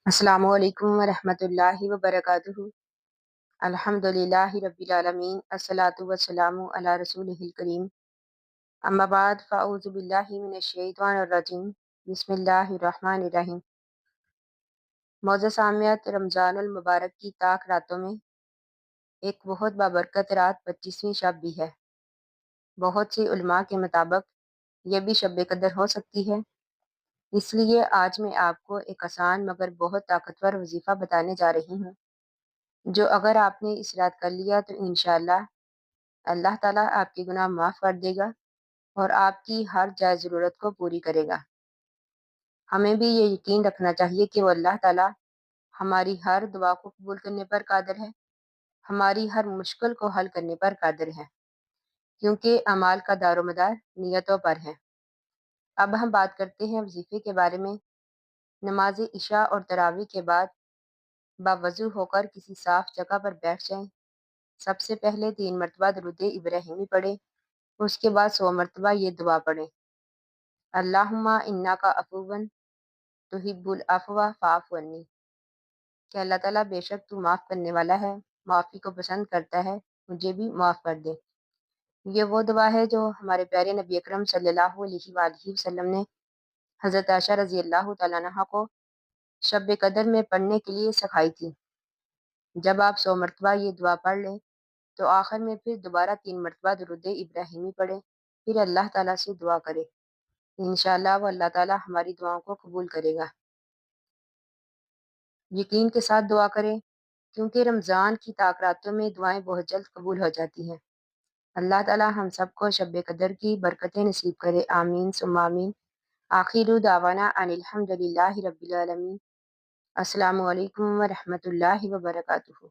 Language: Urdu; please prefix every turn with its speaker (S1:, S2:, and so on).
S1: السلام علیکم ورحمۃ اللہ وبرکاتہ۔ الحمدللہ رب العالمین، الصلاۃ والسلام علی رسولہ الکریم، اما بعد فاعوذ باللہ من الشیطان الرجیم، بسم اللہ الرحمن الرحیم۔ معزز سامعات، رمضان المبارک کی طاق راتوں میں ایک بہت بابرکت رات 25ویں شب بھی ہے۔ بہت سی علماء کے مطابق یہ بھی شب قدر ہو سکتی ہے۔ اس لیے آج میں آپ کو ایک آسان مگر بہت طاقتور وظیفہ بتانے جا رہی ہوں، جو اگر آپ نے اس رات کر لیا تو انشاءاللہ اللہ تعالیٰ آپ کے گناہ معاف کر دے گا اور آپ کی ہر جائز ضرورت کو پوری کرے گا۔ ہمیں بھی یہ یقین رکھنا چاہیے کہ وہ اللہ تعالیٰ ہماری ہر دعا کو قبول کرنے پر قادر ہے، ہماری ہر مشکل کو حل کرنے پر قادر ہے، کیونکہ اعمال کا دار و مدار نیتوں پر ہے۔ اب ہم بات کرتے ہیں وظیفے کے بارے میں۔ نماز عشاء اور تراویح کے بعد باوضو ہو کر کسی صاف جگہ پر بیٹھ جائیں۔ سب سے پہلے 3 مرتبہ درود ابراہیمی پڑھیں، اس کے بعد 100 مرتبہ یہ دعا پڑھیں: اللہم انک عفو تحب العفو فاعف عنی، کہ اللہ تعالیٰ بے شک تو معاف کرنے والا ہے، معافی کو پسند کرتا ہے، مجھے بھی معاف کر دے۔ یہ وہ دعا ہے جو ہمارے پیارے نبی اکرم صلی اللہ علیہ وآلہ وسلم نے حضرت عائشہ رضی اللہ تعالیٰ عنہا کو شب قدر میں پڑھنے کے لیے سکھائی تھی۔ جب آپ 100 مرتبہ یہ دعا پڑھ لیں تو آخر میں پھر دوبارہ 3 مرتبہ درود ابراہیمی پڑھیں، پھر اللہ تعالیٰ سے دعا کریں۔ انشاءاللہ وہ اللہ تعالیٰ ہماری دعاؤں کو قبول کرے گا۔ یقین کے ساتھ دعا کریں، کیونکہ رمضان کی طاق راتوں میں دعائیں بہت جلد قبول ہو جاتی ہیں۔ اللہ تعالیٰ ہم سب کو شب قدر کی برکتیں نصیب کرے، آمین ثم آمین۔ آخر دعوانا ان الحمدللہ رب العالمین۔ السلام علیکم ورحمۃ اللہ وبرکاتہ۔